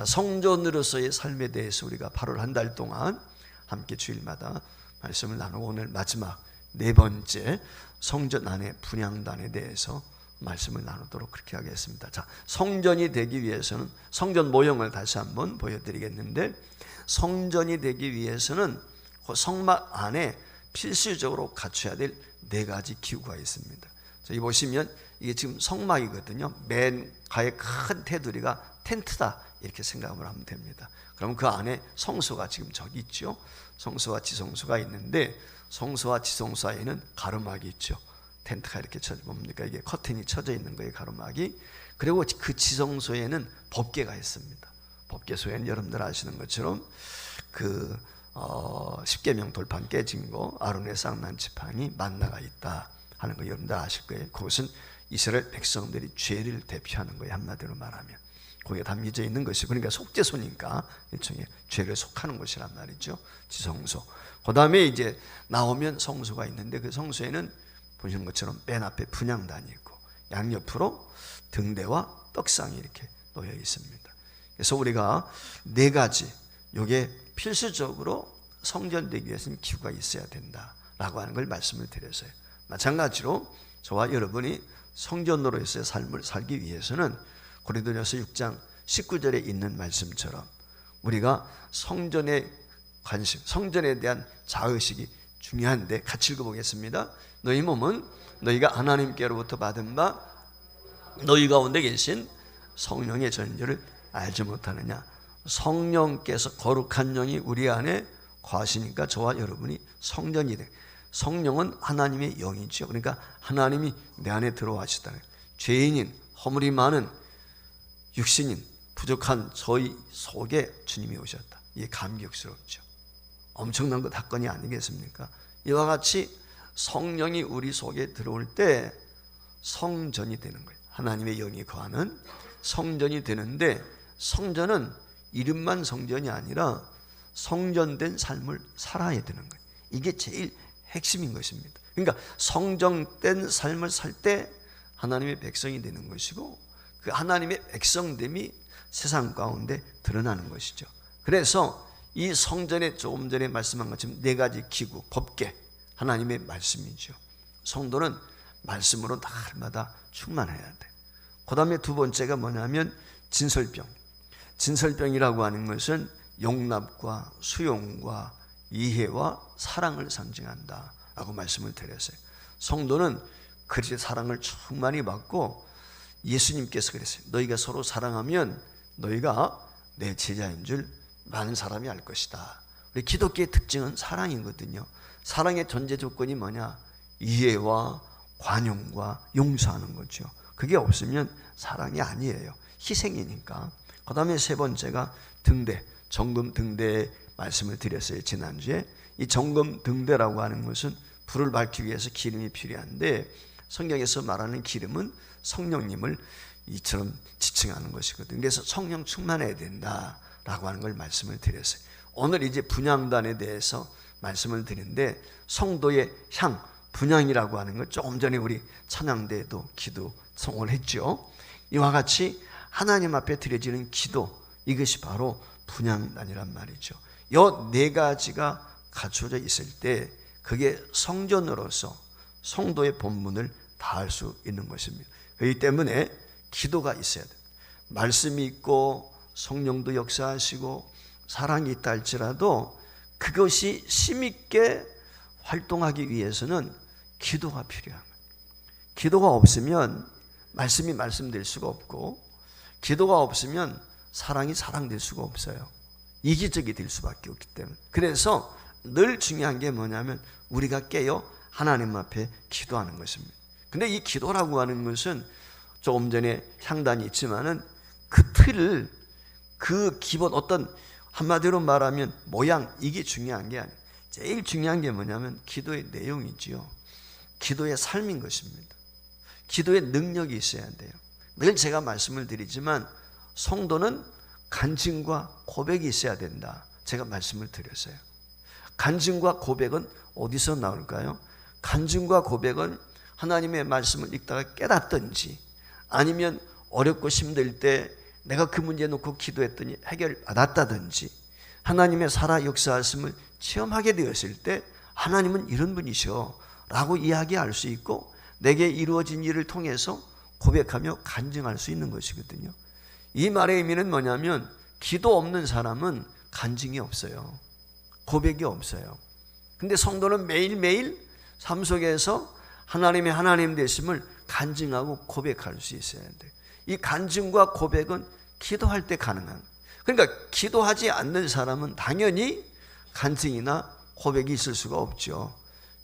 성전으로서의 삶에 대해서 우리가 8월 한 달 동안 함께 주일마다 말씀을 나누고 오늘 마지막 네 번째 성전 안의 분향단에 대해서 말씀을 나누도록 그렇게 하겠습니다. 자, 성전이 되기 위해서는 성전 모형을 다시 한번 보여드리겠는데, 성전이 되기 위해서는 그 성막 안에 필수적으로 갖춰야 될 네 가지 기구가 있습니다. 여기 보시면 이게 지금 성막이거든요. 맨 가에 큰 테두리가 텐트다 이렇게 생각을 하면 됩니다. 그럼 그 안에 성소가 지금 저기 있죠. 성소와 지성소가 있는데, 성소와 지성소 사이에는 가로막이 있죠. 텐트가 이렇게 뭡니까? 이게 커튼이 쳐져 있는 거예요, 가로막이. 그리고 그 지성소에는 법궤가 있습니다. 법궤소에는 여러분들 아시는 것처럼 그 십계명 돌판 깨진 거, 아론의 쌍난 지팡이, 만나가 있다 하는 거 여러분들 아실 거예요. 그것은 이스라엘 백성들이 죄를 대표하는 거예요, 한마디로 말하면. 거기에 담겨져 있는 것이, 그러니까 속죄소니까 일종의 죄를 속하는 것이란 말이죠. 지성소. 그 다음에 이제 나오면 성소가 있는데, 그 성소에는 보시는 것처럼 맨 앞에 분향단이 있고 양옆으로 등대와 떡상이 이렇게 놓여 있습니다. 그래서 우리가 네 가지, 이게 필수적으로 성전되기 위해서는 기구가 있어야 된다라고 하는 걸 말씀을 드렸어요. 마찬가지로 저와 여러분이 성전으로서의 삶을 살기 위해서는 고린도전서 6장 19절에 있는 말씀처럼 우리가 성전에 관심, 성전에 대한 자의식이 중요한데, 같이 읽어보겠습니다. 너희 몸은 너희가 하나님께로부터 받은 바 너희 가운데 계신 성령의 전율을 알지 못하느냐. 성령께서 거룩한 영이 우리 안에 거하시니까 저와 여러분이 성전이 돼. 성령은 하나님의 영이죠. 그러니까 하나님이 내 안에 들어와시다는, 죄인인, 허물이 많은 육신인, 부족한 저희 속에 주님이 오셨다. 이게 감격스럽죠. 엄청난 것 사건이 아니겠습니까? 이와 같이 성령이 우리 속에 들어올 때 성전이 되는 거예요. 하나님의 영이 거하는 성전이 되는데, 성전은 이름만 성전이 아니라 성전된 삶을 살아야 되는 거예요. 이게 제일 핵심인 것입니다. 그러니까 성전된 삶을 살 때 하나님의 백성이 되는 것이고, 그 하나님의 백성됨이 세상 가운데 드러나는 것이죠. 그래서 이 성전에 조금 전에 말씀한 것처럼 네 가지 기구, 법궤, 하나님의 말씀이죠. 성도는 말씀으로 날마다 충만해야 돼. 그 다음에 두 번째가 뭐냐면 진설병. 진설병이라고 하는 것은 용납과 수용과 이해와 사랑을 상징한다 라고 말씀을 드렸어요. 성도는 그리스도의 사랑을 충만히 받고, 예수님께서 그랬어요. 너희가 서로 사랑하면 너희가 내 제자인 줄 많은 사람이 알 것이다. 우리 기독교의 특징은 사랑이거든요. 사랑의 전제 조건이 뭐냐? 이해와 관용과 용서하는 거죠. 그게 없으면 사랑이 아니에요. 희생이니까. 그 다음에 세 번째가 등대, 정금 등대의 말씀을 드렸어요, 지난주에. 이 정금 등대라고 하는 것은 불을 밝히기 위해서 기름이 필요한데, 성경에서 말하는 기름은 성령님을 이처럼 지칭하는 것이거든요. 그래서 성령 충만해야 된다라고 하는 걸 말씀을 드렸어요. 오늘 이제 분향단에 대해서 말씀을 드리는데, 성도의 향, 분향이라고 하는 것 조금 전에 우리 찬양대에도 기도 성을 했죠. 이와 같이 하나님 앞에 드려지는 기도, 이것이 바로 분향단이란 말이죠. 이 네 가지가 갖춰져 있을 때 그게 성전으로서 성도의 본분을 다할 수 있는 것입니다. 그렇기 때문에 기도가 있어야 돼요. 말씀이 있고 성령도 역사하시고 사랑이 있다 할지라도 그것이 힘있게 활동하기 위해서는 기도가 필요한 거예요. 기도가 없으면 말씀이 말씀될 수가 없고, 기도가 없으면 사랑이 사랑될 수가 없어요. 이기적이 될 수밖에 없기 때문에. 그래서 늘 중요한 게 뭐냐면 우리가 깨어 하나님 앞에 기도하는 것입니다. 근데 이 기도라고 하는 것은 조금 전에 향단이 있지만은 그 틀을, 그 기본, 어떤 한마디로 말하면 모양, 이게 중요한 게 아니에요. 제일 중요한 게 뭐냐면 기도의 내용이지요. 기도의 삶인 것입니다. 기도의 능력이 있어야 돼요. 늘 제가 말씀을 드리지만 성도는 간증과 고백이 있어야 된다, 제가 말씀을 드렸어요. 간증과 고백은 어디서 나올까요? 간증과 고백은 하나님의 말씀을 읽다가 깨닫든지, 아니면 어렵고 힘들 때 내가 그 문제 놓고 기도했더니 해결받았다든지 하나님의 살아 역사하심을 체험하게 되었을 때 하나님은 이런 분이셔 라고 이야기할 수 있고 내게 이루어진 일을 통해서 고백하며 간증할 수 있는 것이거든요. 이 말의 의미는 뭐냐면 기도 없는 사람은 간증이 없어요. 고백이 없어요. 근데 성도는 매일매일 삶 속에서 하나님의 하나님 되심을 간증하고 고백할 수 있어야 돼요. 이 간증과 고백은 기도할 때 가능한. 그러니까 기도하지 않는 사람은 당연히 간증이나 고백이 있을 수가 없죠.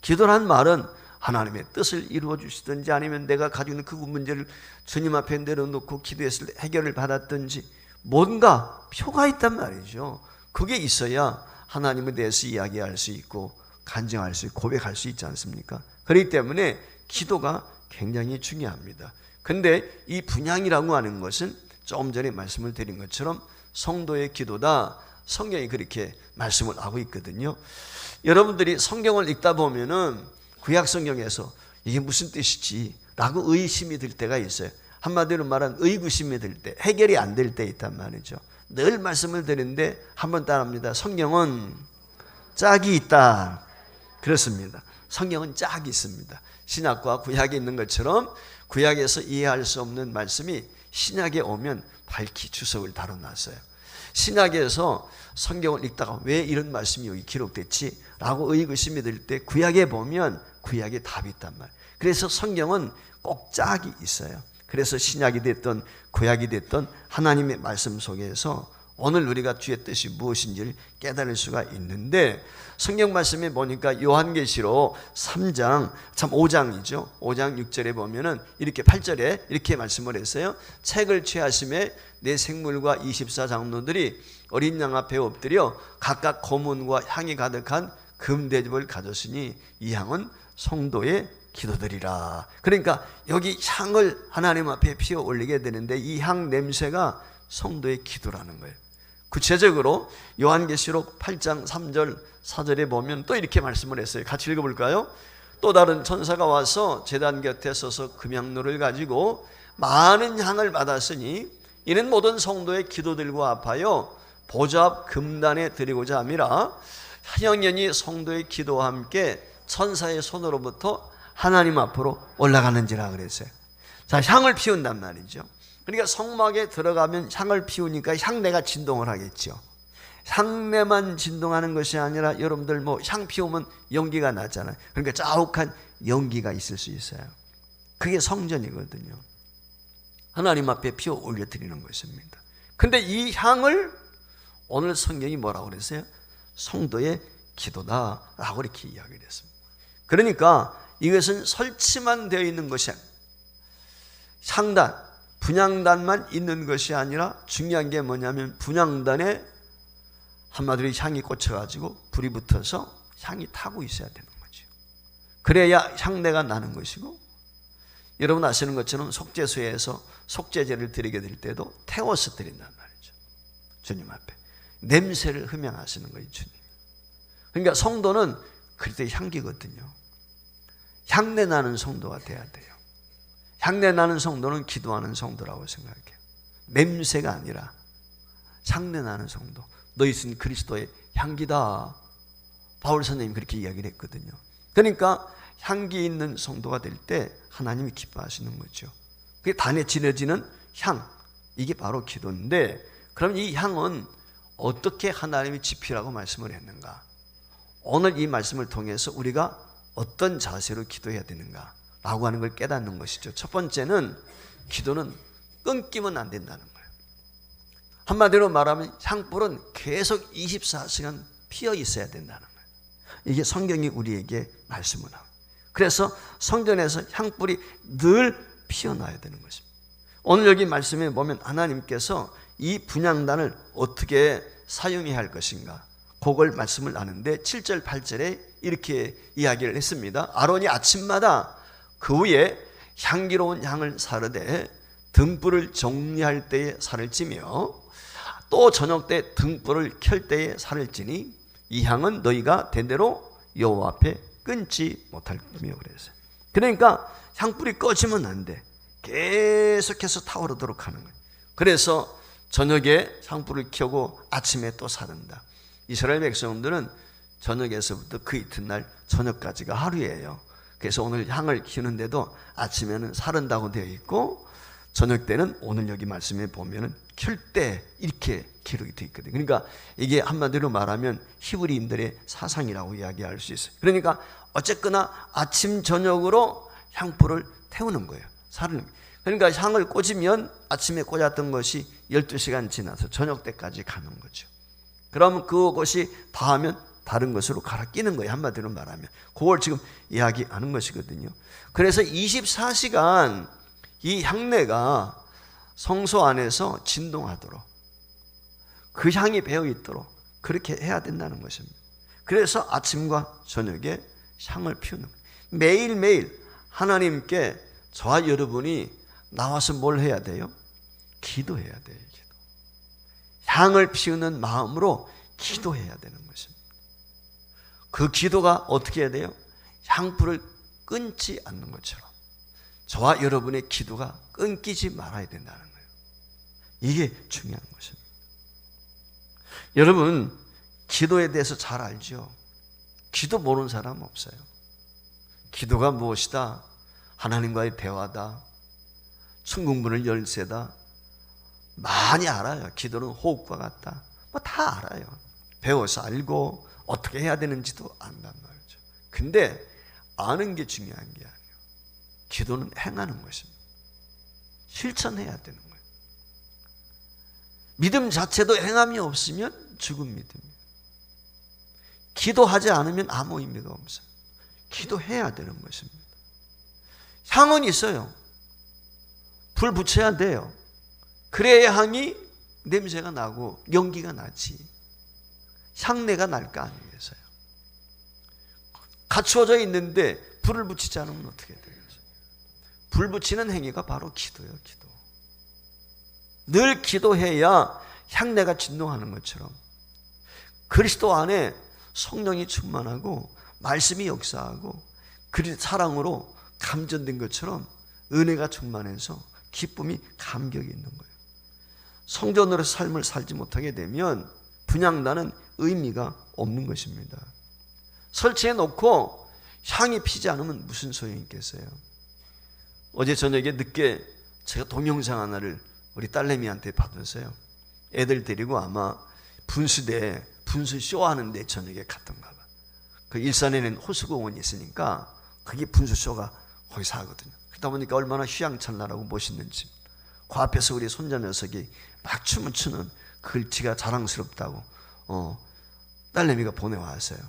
기도란 말은 하나님의 뜻을 이루어 주시든지 아니면 내가 가지고 있는 그 문제를 주님 앞에 내려놓고 기도했을 때 해결을 받았든지 뭔가 표가 있단 말이죠. 그게 있어야 하나님에 대해서 이야기할 수 있고 간증할 수 있고 고백할 수 있지 않습니까? 그렇기 때문에 기도가 굉장히 중요합니다. 근데 이 분향이라고 하는 것은 조금 전에 말씀을 드린 것처럼 성도의 기도다. 성경이 그렇게 말씀을 하고 있거든요. 여러분들이 성경을 읽다 보면은 구약 성경에서 이게 무슨 뜻이지? 라고 의심이 들 때가 있어요. 한마디로 말하면 의구심이 들 때, 해결이 안 될 때 있단 말이죠. 늘 말씀을 드리는데 한번 따라합니다. 성경은 짝이 있다. 그렇습니다. 성경은 짝이 있습니다. 신약과 구약이 있는 것처럼 구약에서 이해할 수 없는 말씀이 신약에 오면 밝히 주석을 달아놨어요. 신약에서 성경을 읽다가 왜 이런 말씀이 여기 기록됐지? 라고 의구심이 들 때 구약에 보면 구약에 답이 있단 말이에요. 그래서 성경은 꼭 짝이 있어요. 그래서 신약이 됐던 구약이 됐던 하나님의 말씀 속에서 오늘 우리가 주의 뜻이 무엇인지를 깨달을 수가 있는데 성경 말씀에 보니까 요한계시록 3장, 참 5장이죠. 5장 6절에 보면은 이렇게 8절에 이렇게 말씀을 했어요. 책을 취하심에 내 생물과 24장로들이 어린 양 앞에 엎드려 각각 고문과 향이 가득한 금대접을 가졌으니 이 향은 성도의 기도들이라. 그러니까 여기 향을 하나님 앞에 피워 올리게 되는데 이 향 냄새가 성도의 기도라는 거예요. 구체적으로 요한계시록 8장 3절 4절에 보면 또 이렇게 말씀을 했어요. 같이 읽어볼까요? 또 다른 천사가 와서 제단 곁에 서서 금향로를 가지고 많은 향을 받았으니 이는 모든 성도의 기도들과 합하여 보좌 앞 금단에 드리고자 함이라. 향연이 성도의 기도와 함께 천사의 손으로부터 하나님 앞으로 올라가는지라 그랬어요. 자, 향을 피운단 말이죠. 그러니까 성막에 들어가면 향을 피우니까 향내가 진동을 하겠죠. 향내만 진동하는 것이 아니라 여러분들 뭐 향 피우면 연기가 나잖아요. 그러니까 자욱한 연기가 있을 수 있어요. 그게 성전이거든요. 하나님 앞에 피워 올려드리는 것입니다. 근데 이 향을 오늘 성경이 뭐라고 그랬어요? 성도의 기도다라고 이렇게 이야기를 했습니다. 그러니까 이것은 설치만 되어 있는 것이 아니라 향단, 분향단만 있는 것이 아니라 중요한 게 뭐냐면 분향단에 한마디로 향이 꽂혀가지고 불이 붙어서 향이 타고 있어야 되는 거죠. 그래야 향내가 나는 것이고 여러분 아시는 것처럼 속죄소에서 속죄제를 드리게 될 때도 태워서 드린단 말이죠. 주님 앞에 냄새를 흠양하시는 거예요. 주님. 그러니까 성도는 그때 향기거든요. 향내 나는 성도가 돼야 돼요. 향내 나는 성도는 기도하는 성도라고 생각해요. 냄새가 아니라 향내 나는 성도. 너희는 그리스도의 향기다. 바울 선생님이 그렇게 이야기를 했거든요. 그러니까 향기 있는 성도가 될 때 하나님이 기뻐하시는 거죠. 그게 단에 지려지는 향, 이게 바로 기도인데 그럼 이 향은 어떻게 하나님이 지피라고 말씀을 했는가? 오늘 이 말씀을 통해서 우리가 어떤 자세로 기도해야 되는가 라고 하는 걸 깨닫는 것이죠. 첫 번째는 기도는 끊기면 안 된다는 거예요. 한마디로 말하면 향불은 계속 24시간 피어 있어야 된다는 거예요. 이게 성경이 우리에게 말씀을 하고 그래서 성전에서 향불이 늘 피어나야 되는 것입니다. 오늘 여기 말씀에 보면 하나님께서 이 분향단을 어떻게 사용해야 할 것인가 그걸 말씀을 하는데 7절 8절에 이렇게 이야기를 했습니다. 아론이 아침마다 그 위에 향기로운 향을 사르되 등불을 정리할 때에 살을 찌며 또 저녁 때 등불을 켤 때에 살을 찌니 이 향은 너희가 대대로 여호와 앞에 끊지 못할 뿐이요 그랬어요. 그러니까 향불이 꺼지면 안 돼. 계속해서 타오르도록 하는 거예요. 그래서 저녁에 향불을 켜고 아침에 또 사른다. 이스라엘 백성들은 저녁에서부터 그 이튿날 저녁까지가 하루예요. 그래서 오늘 향을 키우는데도 아침에는 사른다고 되어 있고 저녁 때는 오늘 여기 말씀에 보면은 켤 때 이렇게 기록이 되어 있거든요. 그러니까 이게 한마디로 말하면 히브리인들의 사상이라고 이야기할 수 있어요. 그러니까 어쨌거나 아침 저녁으로 향불을 태우는 거예요. 그러니까 향을 꽂으면 아침에 꽂았던 것이 12시간 지나서 저녁 때까지 가는 거죠. 그럼 그것이 다하면 다른 것으로 갈아 끼는 거예요. 한마디로 말하면 그걸 지금 이야기하는 것이거든요. 그래서 24시간 이 향내가 성소 안에서 진동하도록 그 향이 배어있도록 그렇게 해야 된다는 것입니다. 그래서 아침과 저녁에 향을 피우는 거예요. 매일매일 하나님께 저와 여러분이 나와서 뭘 해야 돼요? 기도해야 돼요. 기도. 향을 피우는 마음으로 기도해야 되는 것입니다. 그 기도가 어떻게 해야 돼요? 향불을 끊지 않는 것처럼 저와 여러분의 기도가 끊기지 말아야 된다는 거예요. 이게 중요한 것입니다. 여러분, 기도에 대해서 잘 알죠? 기도 모르는 사람 없어요. 기도가 무엇이다? 하나님과의 대화다. 천국문을 열쇠다. 많이 알아요. 기도는 호흡과 같다. 뭐 다 알아요. 배워서 알고 어떻게 해야 되는지도 안단 말이죠. 근데 아는 게 중요한 게 아니에요. 기도는 행하는 것입니다. 실천해야 되는 거예요. 믿음 자체도 행함이 없으면 죽은 믿음이에요. 기도하지 않으면 아무 의미가 없어요. 기도해야 되는 것입니다. 향은 있어요. 불 붙여야 돼요. 그래야 향이 냄새가 나고 연기가 나지. 향내가 날 거 아니겠어요. 갖추어져 있는데 불을 붙이지 않으면 어떻게 되겠어요? 불 붙이는 행위가 바로 기도예요. 기도. 늘 기도해야 향내가 진동하는 것처럼 그리스도 안에 성령이 충만하고 말씀이 역사하고 사랑으로 감전된 것처럼 은혜가 충만해서 기쁨이 감격이 있는 거예요. 성전으로 삶을 살지 못하게 되면 분향단은 의미가 없는 것입니다. 설치해 놓고 향이 피지 않으면 무슨 소용이 있겠어요? 어제 저녁에 늦게 제가 동영상 하나를 우리 딸내미한테 받았어요. 애들 데리고 아마 분수대 분수쇼 하는데 저녁에 갔던가 봐. 그 일산에는 호수공원이 있으니까 그게 분수쇼가 거기서 하거든요. 그러다 보니까 얼마나 휘황찬란하고 멋있는지 그 앞에서 우리 손자 녀석이 막 춤을 추는 글씨가 자랑스럽다고 딸내미가 보내왔어요.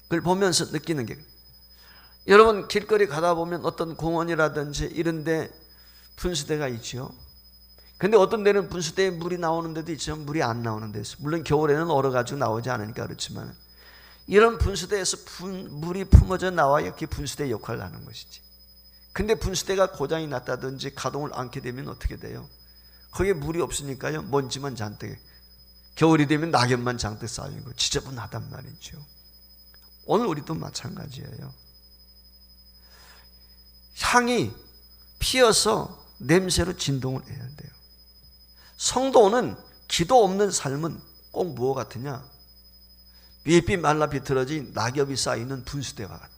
그걸 보면서 느끼는 게 여러분 길거리 가다 보면 어떤 공원이라든지 이런 데 분수대가 있죠. 근데 어떤 데는 분수대에 물이 나오는 데도 있죠. 물이 안 나오는 데도 있어요. 물론 겨울에는 얼어가지고 나오지 않으니까 그렇지만 이런 분수대에서 물이 품어져 나와야 그게 분수대의 역할을 하는 것이지. 근데 분수대가 고장이 났다든지 가동을 않게 되면 어떻게 돼요? 거기에 물이 없으니까요. 먼지만 잔뜩, 겨울이 되면 낙엽만 잔뜩 쌓이고 지저분하단 말이죠. 오늘 우리도 마찬가지예요. 향이 피어서 냄새로 진동을 해야 돼요. 성도는 기도 없는 삶은 꼭 무엇 같으냐? 비햇빛 말라 비틀어진 낙엽이 쌓이는 분수대와 같아.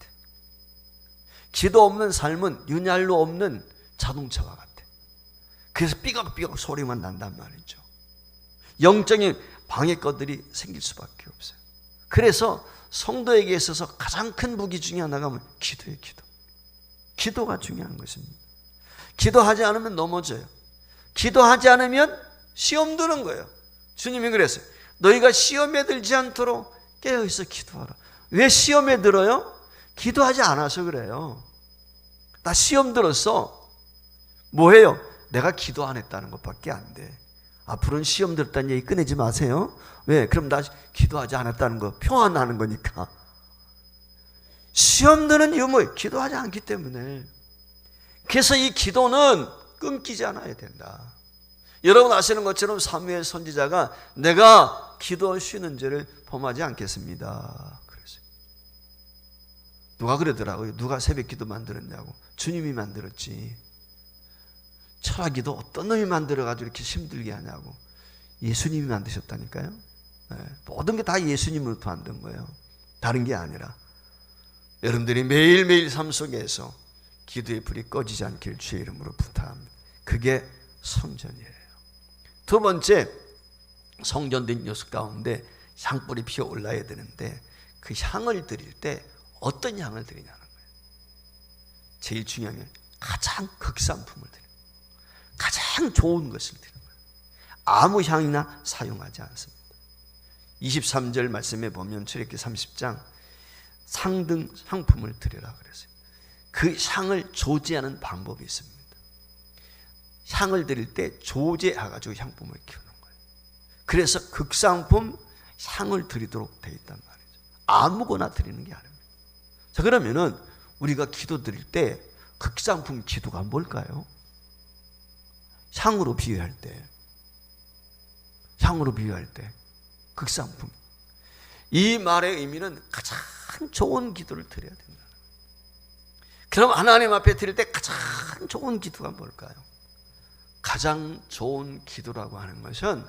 기도 없는 삶은 윤활유 없는 자동차와 같아. 그래서 삐걱삐걱 소리만 난단 말이죠. 영적인 방해거들이 생길 수밖에 없어요. 그래서 성도에게 있어서 가장 큰 무기 중에 하나가 뭐예요? 기도예요. 기도. 기도가 중요한 것입니다. 기도하지 않으면 넘어져요. 기도하지 않으면 시험 드는 거예요. 주님이 그랬어요. 너희가 시험에 들지 않도록 깨어있어 기도하라. 왜 시험에 들어요? 기도하지 않아서 그래요. 나 시험 들었어. 뭐해요? 내가 기도 안 했다는 것밖에 안 돼. 앞으로는 시험 들었다는 얘기 꺼내지 마세요. 왜? 그럼 나 기도하지 않았다는 거 평안 나는 거니까. 시험 드는 이유 뭐예요? 기도하지 않기 때문에. 그래서 이 기도는 끊기지 않아야 된다. 여러분 아시는 것처럼 사무엘 선지자가 내가 기도 쉬는 죄를 범하지 않겠습니다. 그랬어요. 누가 그러더라고요. 누가 새벽 기도 만들었냐고. 주님이 만들었지. 철학기도 어떤 놈이 만들어가지고 이렇게 힘들게 하냐고. 예수님이 만드셨다니까요. 모든 게 다 예수님으로부터 만든 거예요. 다른 게 아니라 여러분들이 매일매일 삶 속에서 기도의 불이 꺼지지 않길 주의 이름으로 부탁합니다. 그게 성전이에요. 두 번째, 성전된 요소 가운데 향불이 피어 올라야 되는데 그 향을 드릴 때 어떤 향을 드리냐는 거예요. 제일 중요한 게 가장 극상품을 드리는 거예요. 가장 좋은 것을 드리는 거예요. 아무 향이나 사용하지 않습니다. 23절 말씀에 보면 출애굽기 30장 상등 상품을 드리라 그랬어요. 그 향을 조제하는 방법이 있습니다. 향을 드릴 때 조제해가지고 향품을 키우는 거예요. 그래서 극상품 향을 드리도록 되어 있단 말이죠. 아무거나 드리는 게 아닙니다. 자, 그러면은 우리가 기도 드릴 때 극상품 기도가 뭘까요? 향으로 비유할 때, 극상품. 이 말의 의미는 가장 좋은 기도를 드려야 된다. 그럼 하나님 앞에 드릴 때 가장 좋은 기도가 뭘까요? 가장 좋은 기도라고 하는 것은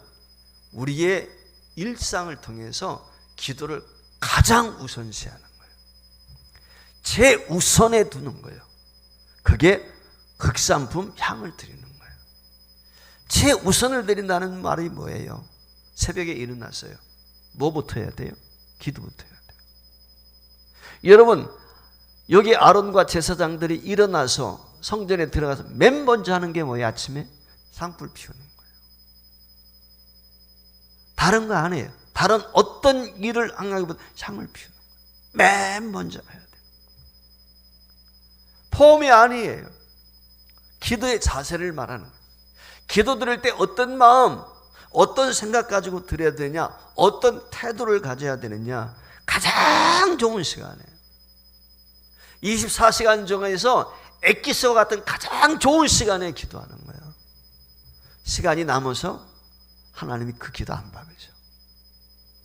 우리의 일상을 통해서 기도를 가장 우선시하는 거예요. 최우선에 두는 거예요. 그게 극상품 향을 드리는 거예요. 최우선을 드린다는 말이 뭐예요? 새벽에 일어났어요. 뭐부터 해야 돼요? 기도부터 해야 돼요. 여러분, 여기 아론과 제사장들이 일어나서 성전에 들어가서 맨 먼저 하는 게 뭐예요? 아침에 상불 피우는 거예요. 다른 거 아니에요. 다른 어떤 일을 안 하기보다 향을 피우는 거예요. 맨 먼저 해야 돼요. 폼이 아니에요. 기도의 자세를 말하는 거예요. 기도 드릴 때 어떤 마음, 어떤 생각 가지고 드려야 되냐, 어떤 태도를 가져야 되느냐, 가장 좋은 시간이에요. 24시간 중에서 엑기스와 같은 가장 좋은 시간에 기도하는 거예요. 시간이 남아서 하나님이 그 기도 안 받으셔.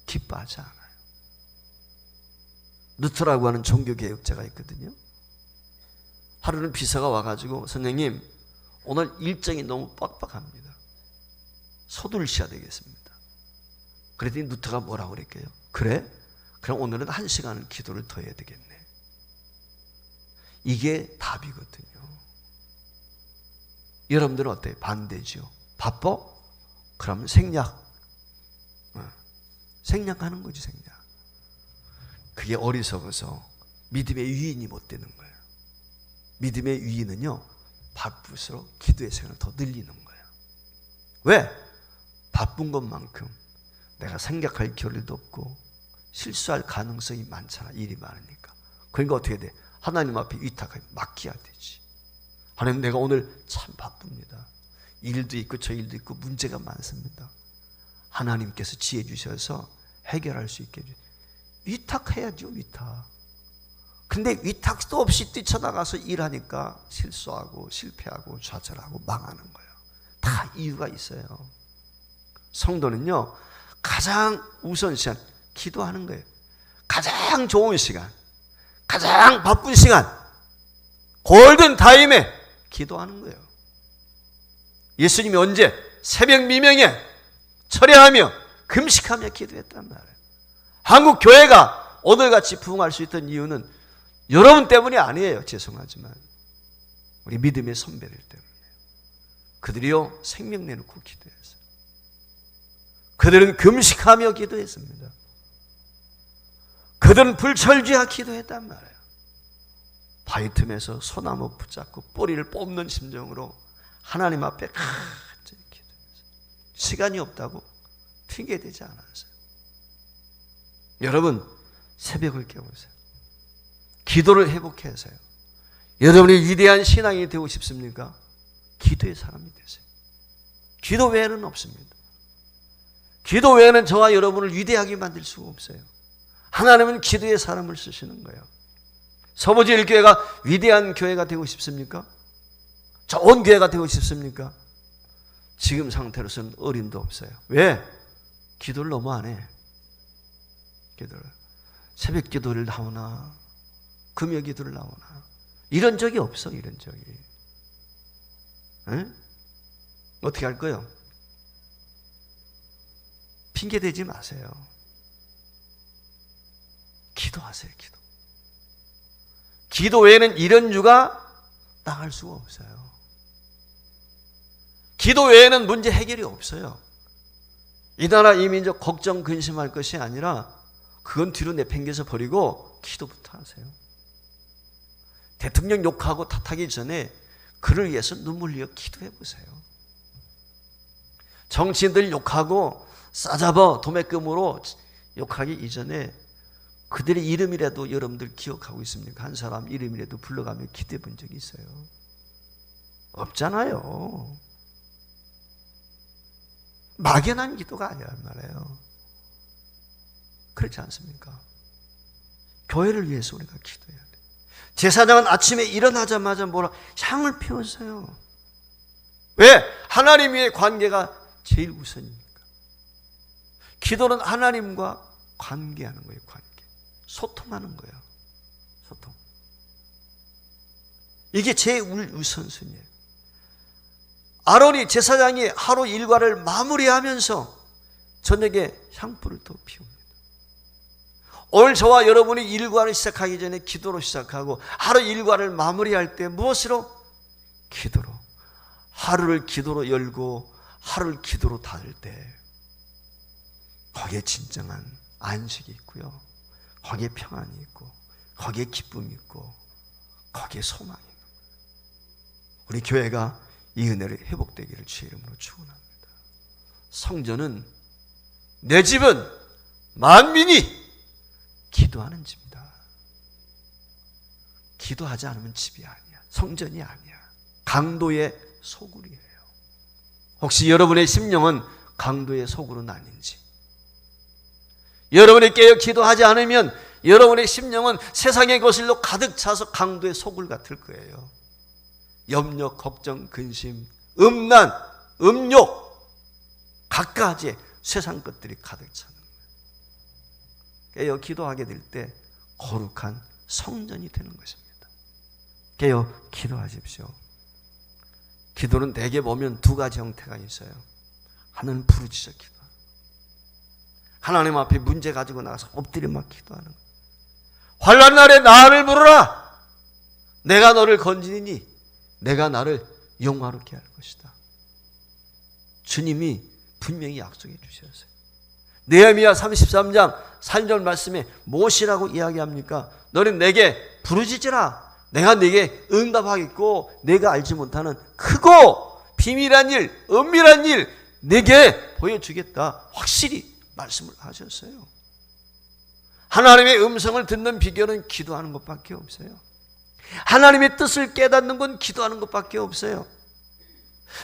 기뻐하지 않아요. 루터라고 하는 종교개혁자가 있거든요. 하루는 비서가 와가지고, 선생님 오늘 일정이 너무 빡빡합니다. 서두르셔야 되겠습니다. 그랬더니 루터가 뭐라고 그랬게요? 그래? 그럼 오늘은 1시간을 기도를 더 해야 되겠네. 이게 답이거든요. 여러분들은 어때요? 반대죠. 바빠? 그럼 생략하는 거지, 생략. 그게 어리석어서 믿음의 위인이 못 되는 거예요. 믿음의 위인은요, 바쁠수록 기도의 시간을 더 늘리는 거예요. 왜? 바쁜 것만큼 내가 생각할 겨를도 없고 실수할 가능성이 많잖아. 일이 많으니까. 그러니까 어떻게 돼? 하나님 앞에 위탁하게 맡겨야 되지. 하나님, 내가 오늘 참 바쁩니다. 일도 있고 저 일도 있고 문제가 많습니다. 하나님께서 지혜 주셔서 해결할 수 있게 해주세요. 위탁해야죠, 위탁. 근데 위탁도 없이 뛰쳐나가서 일하니까 실수하고 실패하고 좌절하고 망하는 거예요. 다 이유가 있어요. 성도는요, 가장 우선시한 기도하는 거예요. 가장 좋은 시간, 가장 바쁜 시간, 골든 타임에 기도하는 거예요. 예수님이 언제? 새벽 미명에 철야하며 금식하며 기도했단 말이에요. 한국 교회가 오늘같이 부흥할 수 있던 이유는 여러분 때문이 아니에요. 죄송하지만 우리 믿음의 선배들 때문이에요. 그들이요, 생명 내놓고 기도했어요. 그들은 금식하며 기도했습니다. 그들은 불철주야 기도했단 말이에요. 바위 틈에서 소나무 붙잡고 뿌리를 뽑는 심정으로 하나님 앞에 간절히 기도했어요. 시간이 없다고 핑계대지 않았어요. 여러분, 새벽을 깨우세요. 기도를 회복해서요. 여러분이 위대한 신앙이 되고 싶습니까? 기도의 사람이 되세요. 기도 외에는 없습니다. 기도 외에는 저와 여러분을 위대하게 만들 수가 없어요. 하나님은 기도의 사람을 쓰시는 거예요. 서부지일교회가 위대한 교회가 되고 싶습니까? 좋은 교회가 되고 싶습니까? 지금 상태로서는 어림도 없어요. 왜? 기도를 너무 안 해. 기도를. 새벽 기도를 나오나, 금요 기도를 나오나, 이런 적이 없어. 이런 적이. 에? 어떻게 할 거예요? 핑계 대지 마세요. 기도하세요. 기도 외에는 이런 유가 나갈 수가 없어요. 기도 외에는 문제 해결이 없어요. 이 나라 이 민족 걱정 근심할 것이 아니라 그건 뒤로 내팽개서 버리고 기도부터 하세요. 대통령 욕하고 탓하기 전에 그를 위해서 눈물 흘려 기도해 보세요. 정치인들 욕하고 싸잡아 도매금으로 욕하기 이전에 그들의 이름이라도 여러분들 기억하고 있습니까? 한 사람 이름이라도 불러가며 기도해 본 적이 있어요? 없잖아요. 막연한 기도가 아니란 말이에요. 그렇지 않습니까? 교회를 위해서 우리가 기도해야 돼요. 제사장은 아침에 일어나자마자 뭐라 향을 피웠어요. 왜? 하나님과의 관계가 제일 우선이니까. 기도는 하나님과 관계하는 거예요. 관계. 소통하는 거예요. 소통. 이게 제일 우선순위예요. 아론이 제사장이 하루 일과를 마무리하면서 저녁에 향불을 또 피웁니다. 오늘 저와 여러분이 일과를 시작하기 전에 기도로 시작하고 하루 일과를 마무리할 때 무엇으로? 기도로. 하루를 기도로 열고 하루를 기도로 닫을 때 거기에 진정한 안식이 있고요. 거기에 평안이 있고 거기에 기쁨이 있고 거기에 소망이 있는 거예요. 우리 교회가 이 은혜를 회복되기를 주의 이름으로 축원합니다. 성전은 내 집은 만민이 기도하는 집이다. 기도하지 않으면 집이 아니야. 성전이 아니야. 강도의 소굴이에요. 혹시 여러분의 심령은 강도의 소굴은 아닌지, 여러분이 깨어 기도하지 않으면 여러분의 심령은 세상의 것들로 가득 차서 강도의 소굴 같을 거예요. 염려, 걱정, 근심, 음란, 음욕, 갖가지 세상 것들이 가득 차는 거예요. 깨어 기도하게 될 때 거룩한 성전이 되는 것입니다. 깨어 기도하십시오. 기도는 대개 보면 두 가지 형태가 있어요. 하나는 부르짖어 기도, 하나님 앞에 문제 가지고 나가서 엎드려 막 기도하는 거예요. 환난 날에 나를 부르라. 내가 너를 건지니 내가 나를 영화롭게 할 것이다. 주님이 분명히 약속해 주셨어요. 느헤미야 33장 3절 말씀에 무엇이라고 이야기합니까? 너는 내게 부르짖으라. 내가 네게 응답하겠고 내가 알지 못하는 크고 비밀한 일, 은밀한 일 네게 보여주겠다. 확실히 말씀을 하셨어요. 하나님의 음성을 듣는 비결은 기도하는 것밖에 없어요. 하나님의 뜻을 깨닫는 건 기도하는 것밖에 없어요.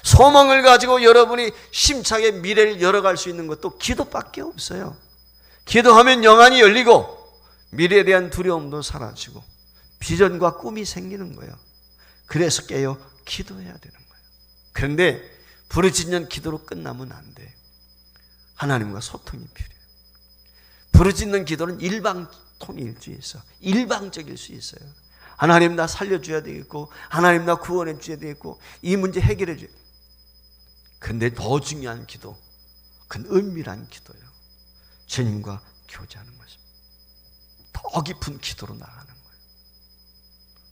소망을 가지고 여러분이 심차게 미래를 열어갈 수 있는 것도 기도밖에 없어요. 기도하면 영안이 열리고 미래에 대한 두려움도 사라지고 비전과 꿈이 생기는 거예요. 그래서 깨어 기도해야 되는 거예요. 그런데 부르짖는 기도로 끝나면 안 돼. 하나님과 소통이 필요해요. 부르짖는 기도는 일방통일 수 있어. 일방적일 수 있어요. 하나님 나 살려줘야 되겠고, 하나님 나 구원해 줘야 되겠고, 이 문제 해결해 줘야. 근데 더 중요한 기도, 그건 은밀한 기도예요. 주님과 교제하는 것입니다. 더 깊은 기도로 나가는 거예요.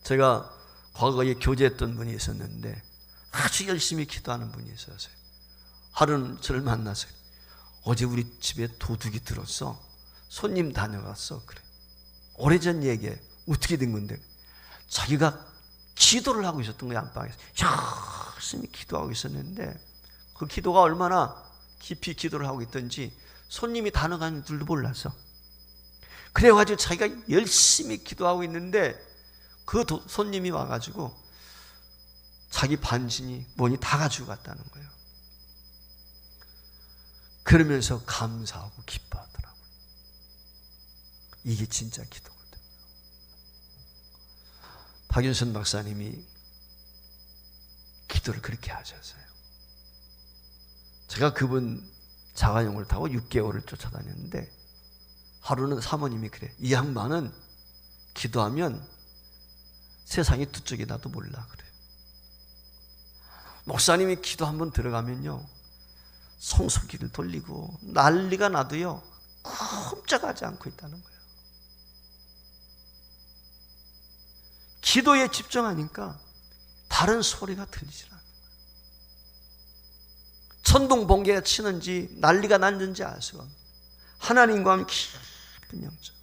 제가 과거에 교제했던 분이 있었는데 아주 열심히 기도하는 분이 있었어요. 하루는 저를 만나서 어제 우리 집에 도둑이 들었어. 손님 다녀갔어. 그래. 오래전 얘기에 어떻게 된 건데? 자기가 기도를 하고 있었던 거야. 안방에서 열심히 기도하고 있었는데 그 기도가 얼마나 깊이 기도를 하고 있던지 손님이 다녀가는 줄도 몰랐어. 그래가지고 자기가 열심히 기도하고 있는데 그 손님이 와가지고 자기 반신이 뭐니 다 가지고 갔다는 거예요. 그러면서 감사하고 기뻐하더라고요. 이게 진짜 기도거든요. 박윤선 박사님이 기도를 그렇게 하셨어요. 제가 그분 자가용을 타고 6개월을 쫓아다녔는데 하루는 사모님이 그래. 이 양반은 기도하면 세상이 두 쪽이 나도 몰라 그래요. 목사님이 기도 한번 들어가면요 송소기를 돌리고 난리가 나도요 꼼짝하지 않고 있다는 거예요. 기도에 집중하니까 다른 소리가 들리질 않아요. 천둥 번개가 치는지 난리가 났는지 알 수가 없어요. 하나님과 함께 깊은 영적.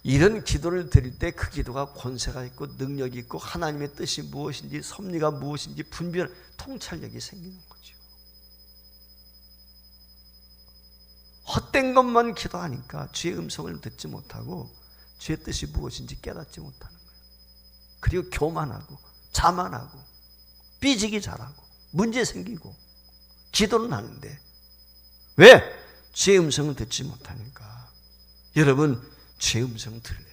이런 기도를 드릴 때 그 기도가 권세가 있고 능력이 있고 하나님의 뜻이 무엇인지 섭리가 무엇인지 분별 통찰력이 생기는 거죠. 헛된 것만 기도하니까 주의 음성을 듣지 못하고 주의 뜻이 무엇인지 깨닫지 못하는 거예요. 그리고 교만하고 자만하고 삐지기 잘하고 문제 생기고 기도는 하는데 왜? 주의 음성을 듣지 못하니까. 여러분 주의 음성을 들어야 돼요.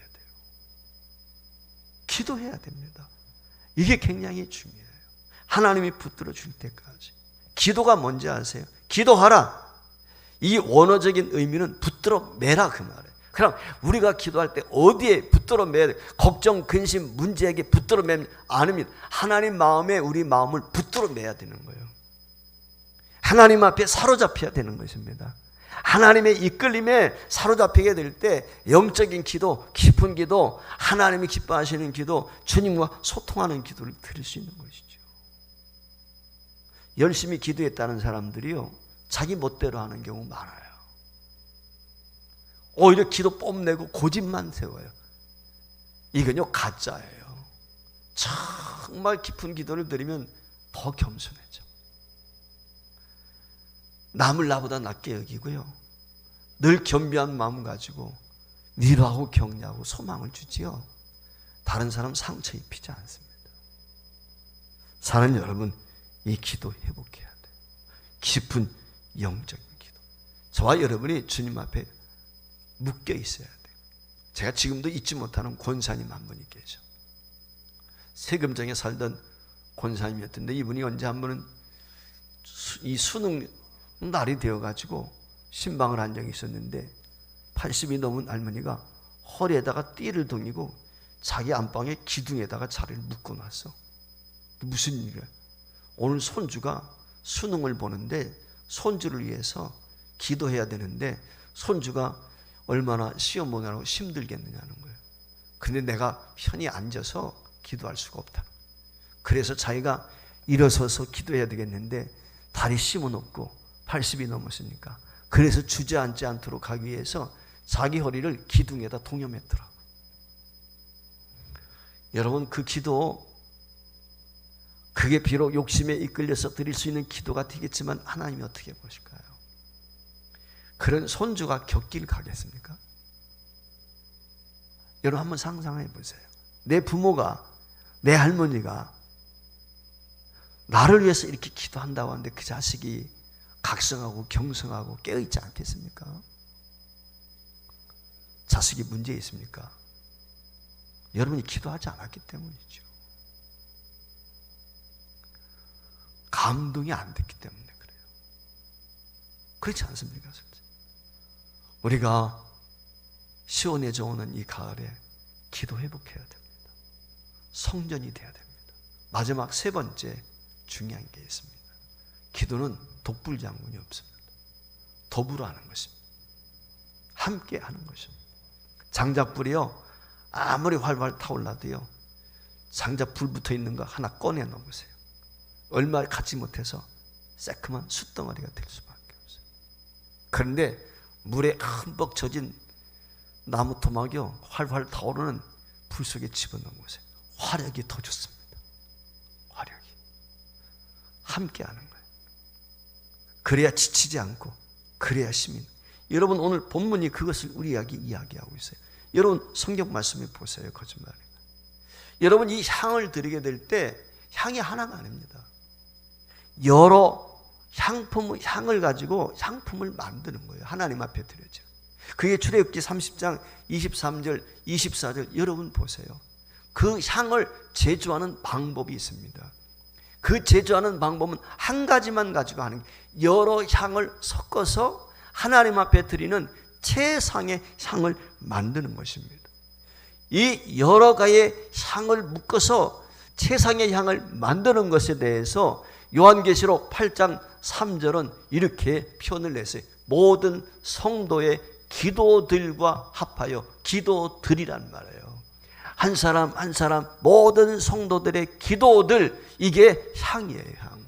기도해야 됩니다. 이게 굉장히 중요해요. 하나님이 붙들어 줄 때까지. 기도가 뭔지 아세요? 기도하라. 이 원어적인 의미는 붙들어 매라 그 말이에요. 그럼 우리가 기도할 때 어디에 붙들어 매야 돼요? 걱정, 근심, 문제에게 붙들어 매면 아닙니다. 하나님 마음에 우리 마음을 붙들어 매야 되는 거예요. 하나님 앞에 사로잡혀야 되는 것입니다. 하나님의 이끌림에 사로잡히게 될 때 영적인 기도, 깊은 기도, 하나님이 기뻐하시는 기도, 주님과 소통하는 기도를 드릴 수 있는 것이죠. 열심히 기도했다는 사람들이요 자기 멋대로 하는 경우 많아요. 오히려 기도 뽐내고 고집만 세워요. 이건요 가짜예요. 정말 깊은 기도를 드리면 더 겸손해져. 남을 나보다 낮게 여기고요 늘 겸비한 마음 가지고 위로하고 격려하고 소망을 주지요. 다른 사람 상처 입히지 않습니다. 사랑하는 여러분, 이 기도 회복해야 돼요. 깊은 영적인 기도. 저와 여러분이 주님 앞에 묶여 있어야 돼요. 제가 지금도 잊지 못하는 권사님 한 분이 계셔. 세금정에 살던 권사님이었던데 이분이 언제 한 번은 이 수능 날이 되어가지고 신방을 한 적이 있었는데 80이 넘은 할머니가 허리에다가 띠를 동이고 자기 안방에 기둥에다가 자리를 묶어놨어. 무슨 일이야? 오늘 손주가 수능을 보는데 손주를 위해서 기도해야 되는데 손주가 얼마나 시험 보느라고 힘들겠느냐는 거예요. 근데 내가 편히 앉아서 기도할 수가 없다. 그래서 자기가 일어서서 기도해야 되겠는데 다리 힘은 없고 80이 넘었으니까 그래서 주저앉지 않도록 하기 위해서 자기 허리를 기둥에다 동여맸더라고. 여러분 그 기도 그게 비록 욕심에 이끌려서 드릴 수 있는 기도가 되겠지만 하나님이 어떻게 보실까요? 그런 손주가 곁길 가겠습니까? 여러분 한번 상상해 보세요. 내 부모가 내 할머니가 나를 위해서 이렇게 기도한다고 하는데 그 자식이 각성하고 경성하고 깨어있지 않겠습니까? 자식이 문제 있습니까? 여러분이 기도하지 않았기 때문이죠. 감동이 안 됐기 때문에 그래요. 그렇지 않습니까? 우리가 시원해져 오는 이 가을에 기도 회복해야 됩니다. 성전이 돼야 됩니다. 마지막 세 번째 중요한 게 있습니다. 기도는 독불장군이 없습니다. 더불어 하는 것입니다. 함께 하는 것입니다. 장작불이요 아무리 활활 타올라도요 장작불 붙어 있는 거 하나 꺼내 놓으세요. 얼마 갖지 못해서 새콤한 숯덩어리가 될 수밖에 없어요. 그런데 물에 흠뻑 젖은 나무 토막이요 활활 타오르는 불 속에 집어넣으세요. 화력이 더 좋습니다. 화력이 함께 하는 거예요. 그래야 지치지 않고 그래야 시민. 여러분 오늘 본문이 그것을 우리에게 이야기하고 있어요. 여러분 성경 말씀을 보세요. 거짓말이에요. 여러분 이 향을 드리게 될 때 향이 하나가 아닙니다. 여러 향을 가지고 향품을 만드는 거예요. 하나님 앞에 드려져. 그게 출애굽기 30장 23절 24절 여러분 보세요. 그 향을 제조하는 방법이 있습니다. 그 제조하는 방법은 한 가지만 가지고 하는 여러 향을 섞어서 하나님 앞에 드리는 최상의 향을 만드는 것입니다. 이 여러 가지의 향을 묶어서 최상의 향을 만드는 것에 대해서 요한계시록 8장 3절은 이렇게 표현을 냈어요. 모든 성도의 기도들과 합하여 기도들이란 말이에요. 한 사람 한 사람 모든 성도들의 기도들, 이게 향이에요. 향.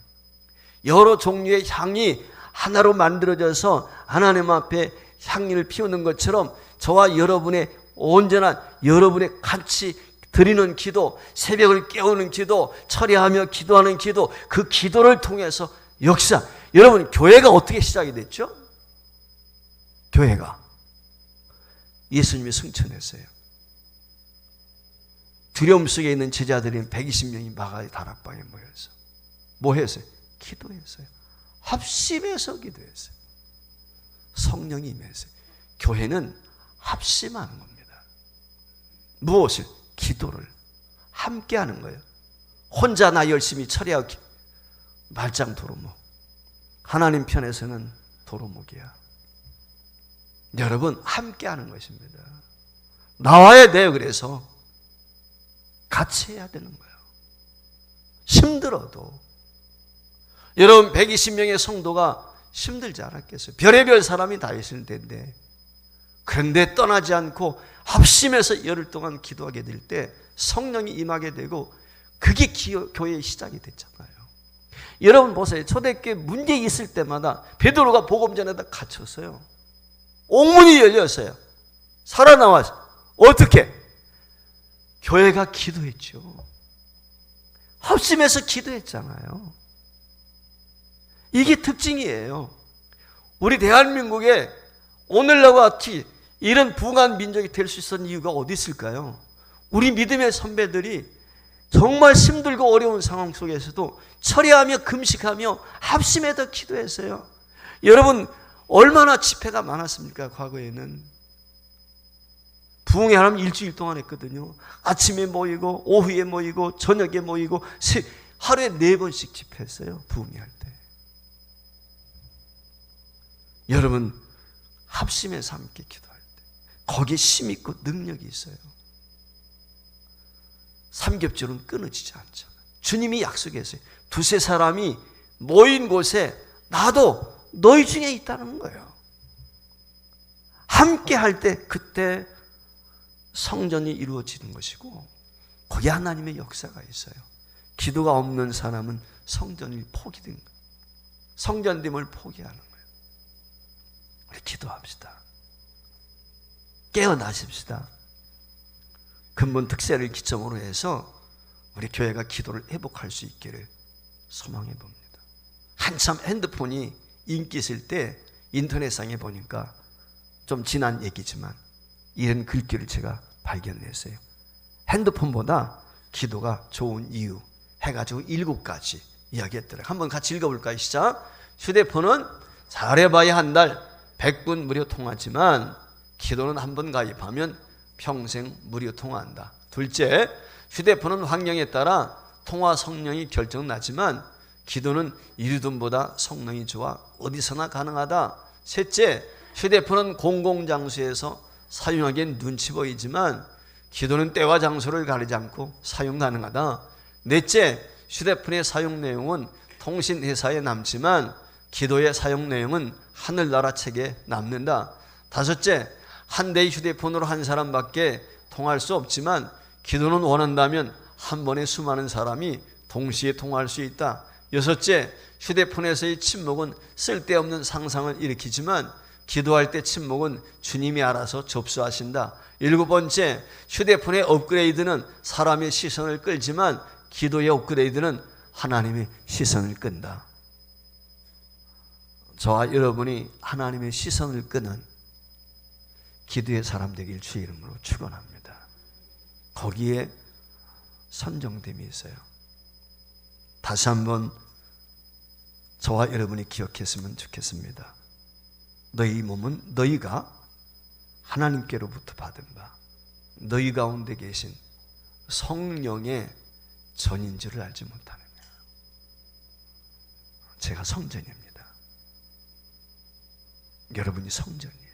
여러 종류의 향이 하나로 만들어져서 하나님 앞에 향기를 피우는 것처럼 저와 여러분의 온전한 여러분의 같이 드리는 기도, 새벽을 깨우는 기도, 철야하며 기도하는 기도, 그 기도를 통해서 역사. 여러분, 교회가 어떻게 시작이 됐죠? 교회가 예수님이 승천했어요. 두려움 속에 있는 제자들인 120명이 마가의 다락방에 모여서 뭐 했어요? 기도했어요. 합심해서 기도했어요. 성령이 임했어요. 교회는 합심하는 겁니다. 무엇을? 기도를 함께 하는 거예요. 혼자 나 열심히 처리하기 말짱 도루묵. 하나님 편에서는 도루묵이야. 여러분, 함께 하는 것입니다. 나와야 돼요. 그래서 같이 해야 되는 거예요. 힘들어도. 여러분, 120명의 성도가 힘들지 않았겠어요? 별의별 사람이 다 있을 텐데, 그런데 떠나지 않고 합심해서 열흘 동안 기도하게 될 때 성령이 임하게 되고, 그게 교회의 시작이 됐잖아요. 여러분 보세요. 초대교회 문제 있을 때마다 베드로가 복음 전에다 갇혔어요. 옥문이 열렸어요. 살아나왔어요. 어떻게? 교회가 기도했죠. 합심해서 기도했잖아요. 이게 특징이에요. 우리 대한민국에 오늘날과 같이 이런 부흥한 민족이 될 수 있었던 이유가 어디 있을까요? 우리 믿음의 선배들이 정말 힘들고 어려운 상황 속에서도 처리하며 금식하며 합심해서 기도했어요. 여러분, 얼마나 집회가 많았습니까? 과거에는 부흥회 하면 일주일 동안 했거든요. 아침에 모이고 오후에 모이고 저녁에 모이고 하루에 4번씩 집회했어요. 부흥회 할 때. 여러분, 합심해서 함께 기도할 때 거기에 힘 있고 능력이 있어요. 삼겹줄은 끊어지지 않잖아요. 주님이 약속했어요. 2-3 사람이 모인 곳에 나도 너희 중에 있다는 거예요. 함께 할 때 그때 성전이 이루어지는 것이고, 거기 하나님의 역사가 있어요. 기도가 없는 사람은 성전을 포기된 거예요. 성전됨을 포기하는 거예요. 우리 기도합시다. 깨어나십시다. 근본 특세를 기점으로 해서 우리 교회가 기도를 회복할 수 있기를 소망해 봅니다. 한참 핸드폰이 인기 있을 때 인터넷상에 보니까 좀 지난 얘기지만 이런 글귀를 제가 발견했어요. 핸드폰보다 기도가 좋은 이유 해가지고 7가지 이야기했더라고요. 한번 같이 읽어볼까요? 시작. 휴대폰은 잘해봐야 한 달 100분 무료 통화지만 기도는 한 번 가입하면 평생 무료 통화한다. 둘째, 휴대폰은 환경에 따라 통화 성능이 결정나지만 기도는 이르돈보다 성능이 좋아 어디서나 가능하다. 셋째, 휴대폰은 공공장소에서 사용하기엔 눈치 보이지만 기도는 때와 장소를 가리지 않고 사용 가능하다. 넷째, 휴대폰의 사용 내용은 통신회사에 남지만 기도의 사용 내용은 하늘나라 책에 남는다. 다섯째, 한 대의 휴대폰으로 한 사람밖에 통할 수 없지만 기도는 원한다면 한 번에 수많은 사람이 동시에 통화할 수 있다. 여섯째, 휴대폰에서의 침묵은 쓸데없는 상상을 일으키지만 기도할 때 침묵은 주님이 알아서 접수하신다. 7번째, 휴대폰의 업그레이드는 사람의 시선을 끌지만 기도의 업그레이드는 하나님의 시선을 끈다. 저와 여러분이 하나님의 시선을 끄는 기도의 사람 되길 주의 이름으로 축원합니다. 거기에 선정됨이 있어요. 다시 한번 저와 여러분이 기억했으면 좋겠습니다. 너희 몸은 너희가 하나님께로부터 받은 바 너희 가운데 계신 성령의 전인 줄을 알지 못하느냐. 제가 성전입니다. 여러분이 성전이에요.